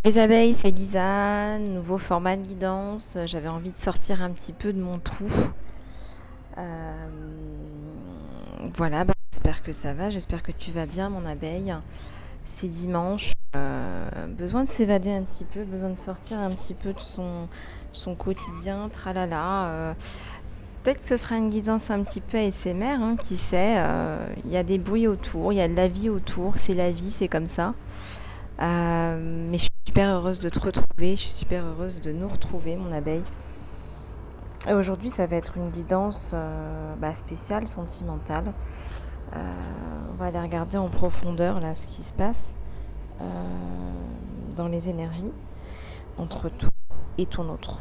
Les abeilles, c'est Lisa, nouveau format de guidance. J'avais envie de sortir un petit peu de mon trou. Euh, voilà, j'espère que ça va, j'espère que tu vas bien, mon abeille. C'est dimanche, besoin de s'évader un petit peu, besoin de sortir un petit peu de son quotidien, tralala. Peut-être que ce sera une guidance un petit peu ASMR, hein, qui sait. Il y a des bruits autour, il y a de la vie autour, c'est la vie, c'est comme ça. Mais je suis super heureuse de te retrouver, je suis super heureuse de nous retrouver, mon abeille. Et aujourd'hui, ça va être une guidance spéciale, sentimentale. On va aller regarder en profondeur là ce qui se passe euh, dans les énergies entre toi et ton autre.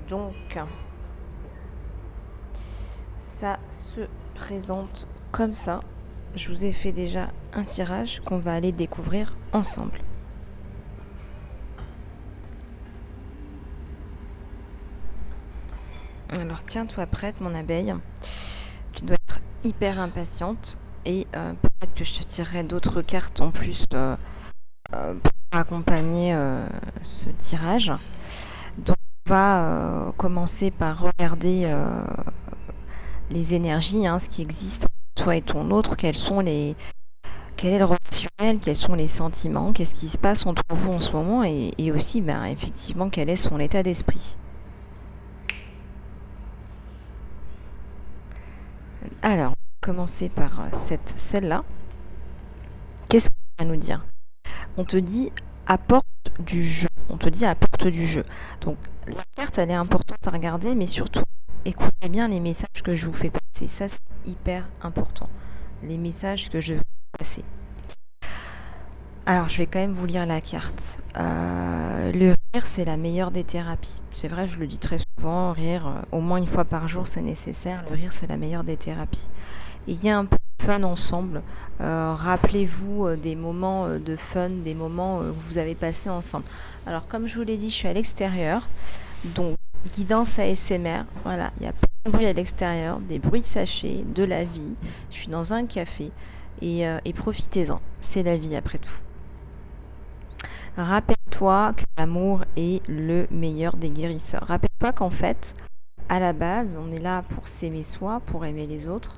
Donc, ça se présente comme ça. Je vous ai fait déjà un tirage qu'on va aller découvrir ensemble. Alors tiens-toi prête, mon abeille. Tu dois être hyper impatiente et peut-être que je te tirerai d'autres cartes en plus pour accompagner ce tirage. Donc on va commencer par regarder les énergies, ce qui existe entre toi et ton autre, quel est le relationnel, quels sont les sentiments, qu'est-ce qui se passe entre vous en ce moment et aussi effectivement quel est son état d'esprit. Alors, on va commencer par celle-là. Qu'est-ce qu'on va nous dire ? On te dit apporte du jeu. On te dit apporte du jeu. Donc, la carte, elle est importante à regarder, mais surtout, écoutez bien les messages que je vous fais passer. Ça, c'est hyper important. Les messages que je vous fais passer. Alors, je vais quand même vous lire la carte. Le rire, c'est la meilleure des thérapies. C'est vrai, je le dis très souvent, rire, au moins une fois par jour, c'est nécessaire. Le rire, c'est la meilleure des thérapies. Il y a un peu de fun ensemble. Rappelez-vous des moments de fun, des moments que vous avez passés ensemble. Alors, comme je vous l'ai dit, je suis à l'extérieur. Donc, guidance ASMR. Voilà, il y a plein de bruit à l'extérieur, des bruits de sachets, de la vie. Je suis dans un café et profitez-en. C'est la vie après tout. Rappelle-toi que l'amour est le meilleur des guérisseurs. Rappelle-toi qu'en fait, à la base, on est là pour s'aimer soi, pour aimer les autres,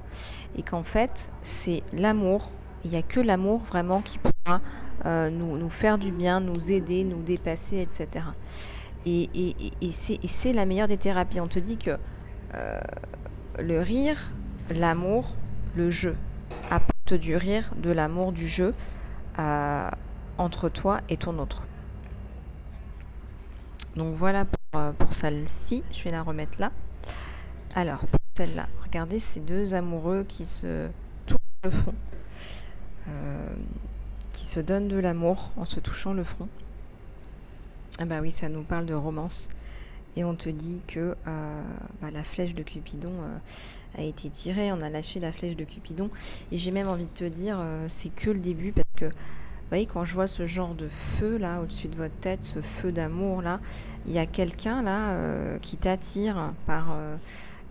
et qu'en fait, c'est l'amour. Il n'y a que l'amour vraiment qui pourra nous faire du bien, nous aider, nous dépasser, etc. Et c'est la meilleure des thérapies. On te dit que le rire, l'amour, le jeu. Apporte du rire, de l'amour, du jeu entre toi et ton autre. Donc voilà pour celle-ci. Je vais la remettre là. Alors, pour celle-là, regardez ces deux amoureux qui se touchent le front. Qui se donnent de l'amour en se touchant le front. Ah bah oui, ça nous parle de romance. Et on te dit que la flèche de Cupidon a été tirée. On a lâché la flèche de Cupidon. Et j'ai même envie de te dire, c'est que le début parce que vous voyez, quand je vois ce genre de feu là au-dessus de votre tête, ce feu d'amour là, il y a quelqu'un là qui t'attire par.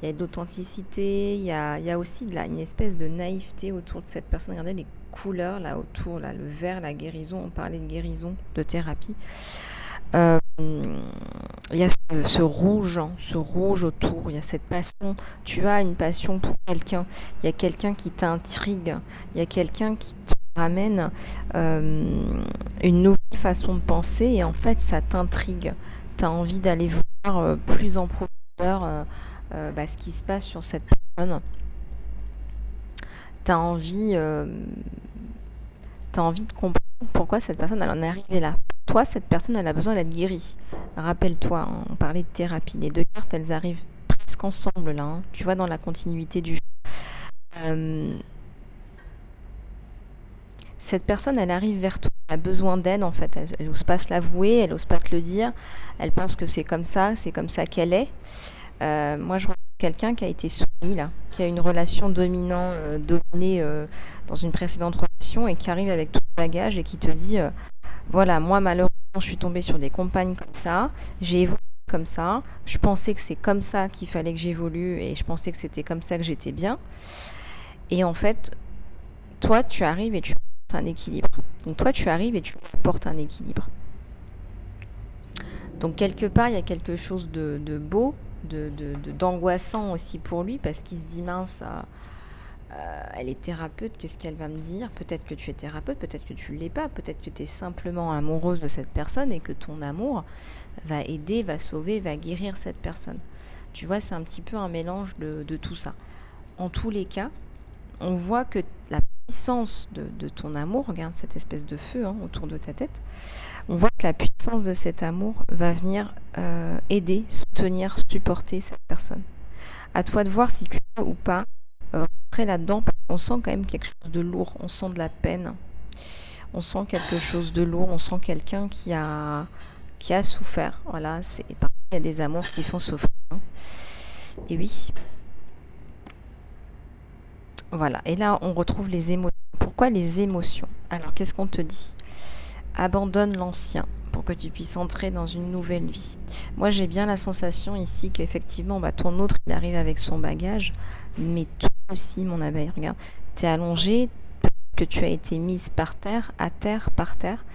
Il y a de l'authenticité, il y a aussi une espèce de naïveté autour de cette personne. Regardez les couleurs là autour, là, le vert, la guérison. On parlait de guérison, de thérapie. Il y a ce rouge autour, il y a cette passion. Tu as une passion pour quelqu'un. Il y a quelqu'un qui t'intrigue. Il y a quelqu'un qui te ramène une nouvelle façon de penser et en fait ça t'intrigue. Tu as envie d'aller voir plus en profondeur ce qui se passe sur cette personne. Tu as envie de comprendre pourquoi cette personne elle en est arrivée là. Toi, cette personne elle a besoin d'être guérie. Rappelle-toi, on parlait de thérapie. Les deux cartes elles arrivent presque ensemble là. Tu vois dans la continuité du jeu. Cette personne, elle arrive vers toi, elle a besoin d'aide en fait, elle n'ose pas se l'avouer, elle n'ose pas te le dire, elle pense que c'est comme ça qu'elle est. Moi, je regarde quelqu'un qui a été soumis là, qui a une relation dominée dans une précédente relation et qui arrive avec tout le bagage et qui te dit, voilà, moi malheureusement, je suis tombée sur des compagnes comme ça, j'ai évolué comme ça, je pensais que c'est comme ça qu'il fallait que j'évolue et je pensais que c'était comme ça que j'étais bien. Et en fait, toi, tu arrives et tu un équilibre. Donc toi, tu arrives et tu lui apportes un équilibre. Donc quelque part, il y a quelque chose de beau, d'angoissant aussi pour lui, parce qu'il se dit, mince, elle est thérapeute, qu'est-ce qu'elle va me dire? Peut-être que tu es thérapeute, peut-être que tu ne l'es pas, peut-être que tu es simplement amoureuse de cette personne et que ton amour va aider, va sauver, va guérir cette personne. Tu vois, c'est un petit peu un mélange de tout ça. En tous les cas, on voit que la puissance de ton amour, regarde cette espèce de feu autour de ta tête, on voit que la puissance de cet amour va venir aider, soutenir, supporter cette personne. À toi de voir si tu veux ou pas rentrer là-dedans, parce qu'on sent quand même quelque chose de lourd, on sent de la peine, on sent quelque chose de lourd, on sent quelqu'un qui a souffert. Voilà, c'est pareil, il y a des amours qui font souffrir. Et oui. Voilà, et là on retrouve les émotions. Pourquoi les émotions? Alors qu'est-ce qu'on te dit? Abandonne l'ancien pour que tu puisses entrer dans une nouvelle vie. Moi j'ai bien la sensation ici qu'effectivement ton autre il arrive avec son bagage, mais toi aussi mon abeille, regarde, tu es allongée, que tu as été mise par terre, par terre,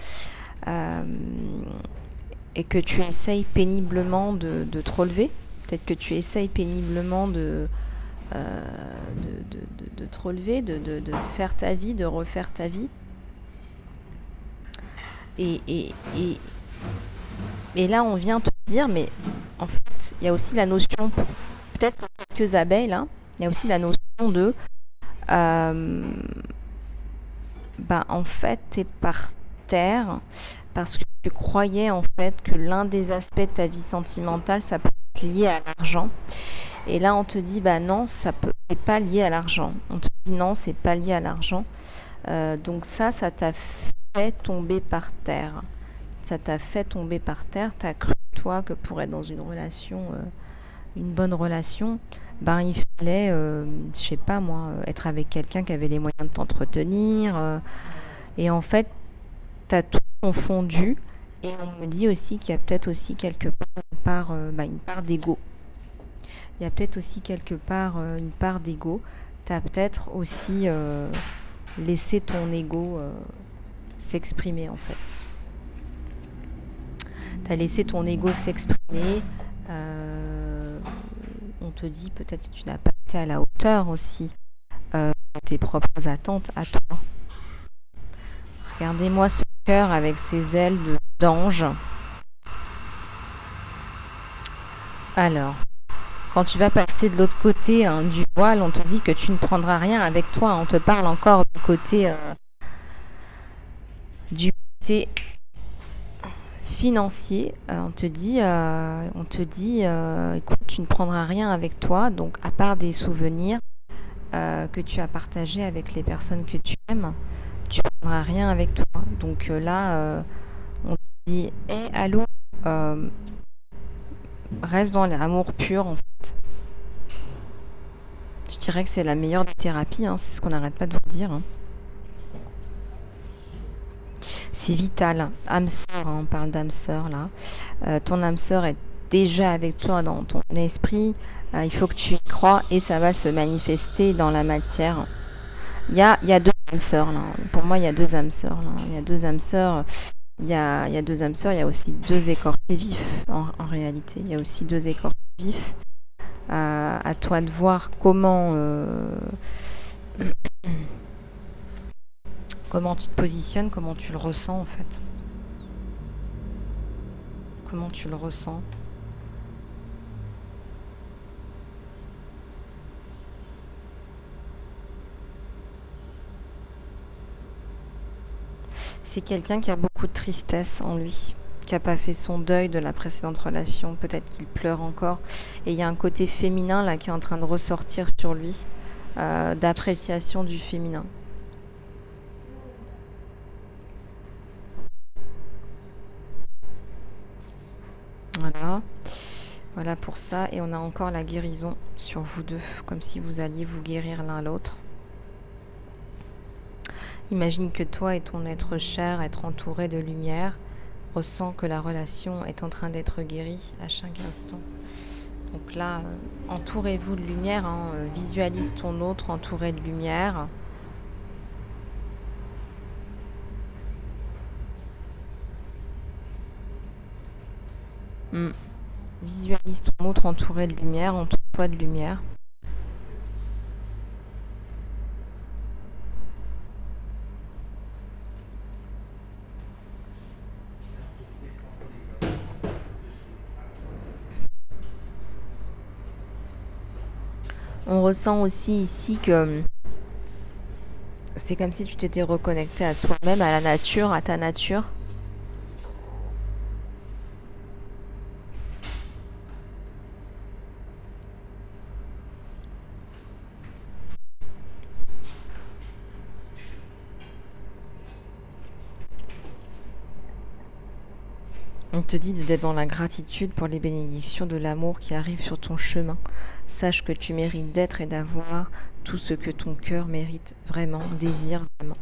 et que tu essayes péniblement de te relever. Peut-être que tu essayes péniblement de te relever, de faire ta vie, de refaire ta vie. Et là, on vient te dire, mais en fait, il y a aussi la notion, peut-être pour quelques abeilles, là, il y a aussi la notion de, en fait, t'es par terre parce que tu croyais en fait que l'un des aspects de ta vie sentimentale, ça peut être lié à l'argent. Et là, on te dit, non, c'est pas lié à l'argent. On te dit, non, c'est pas lié à l'argent. Donc ça t'a fait tomber par terre. Ça t'a fait tomber par terre. T'as cru, toi, que pour être dans une relation, une bonne relation, il fallait, je sais pas moi, être avec quelqu'un qui avait les moyens de t'entretenir. Et en fait, t'as tout confondu. Et on me dit aussi qu'il y a peut-être aussi quelque part une part d'ego. Il y a peut-être aussi quelque part une part d'ego. Tu as peut-être aussi laissé ton ego s'exprimer en fait. Tu as laissé ton ego s'exprimer. On te dit peut-être que tu n'as pas été à la hauteur aussi de tes propres attentes à toi. Regardez-moi ce cœur avec ses ailes d'ange. Alors, quand tu vas passer de l'autre côté du voile, on te dit que tu ne prendras rien avec toi. On te parle encore du côté financier. On te dit, écoute, tu ne prendras rien avec toi. Donc, à part des souvenirs que tu as partagés avec les personnes que tu aimes, tu ne prendras rien avec toi. Donc là, on te dit, allô, reste dans l'amour pur en fait. Je dirais que c'est la meilleure des thérapies, c'est ce qu'on n'arrête pas de vous dire. C'est vital. Âme sœur, on parle d'âme sœur là. Ton âme sœur est déjà avec toi dans ton esprit. Il faut que tu y crois et ça va se manifester dans la matière. Il y a deux âmes sœurs là. Pour moi, il y a deux âmes sœurs là. Il y a deux âmes sœurs. Il y a deux âmes sœurs. Il y a aussi deux écorchés vifs en réalité. Il y a aussi deux écorchés vifs. À toi de voir comment tu te positionnes, comment tu le ressens en fait. Comment tu le ressens. C'est quelqu'un qui a beaucoup de tristesse en lui, qui n'a pas fait son deuil de la précédente relation, peut-être qu'il pleure encore. Et il y a un côté féminin là qui est en train de ressortir sur lui, d'appréciation du féminin. Voilà pour ça. Et on a encore la guérison sur vous deux, comme si vous alliez vous guérir l'un l'autre. Imagine que toi et ton être cher, être entouré de lumière, ressent que la relation est en train d'être guérie à chaque instant. Donc là, entourez-vous de lumière, visualise ton autre entouré de lumière. Mm. Visualise ton autre entouré de lumière, entoure-toi de lumière. On ressent aussi ici que c'est comme si tu t'étais reconnecté à toi-même, à la nature, à ta nature. On te dit d'être dans la gratitude pour les bénédictions de l'amour qui arrivent sur ton chemin. Sache que tu mérites d'être et d'avoir tout ce que ton cœur mérite vraiment, désire vraiment.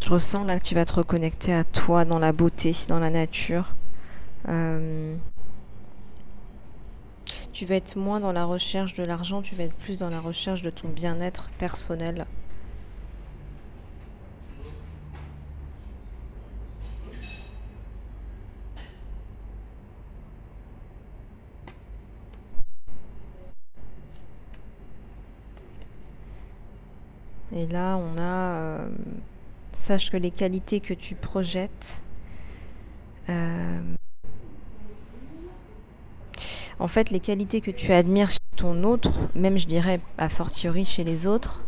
Je ressens là que tu vas te reconnecter à toi dans la beauté, dans la nature. Tu vas être moins dans la recherche de l'argent, tu vas être plus dans la recherche de ton bien-être personnel. Et là, on a... sache que les qualités que tu projettes... en fait, les qualités que tu admires chez ton autre, même je dirais a fortiori chez les autres,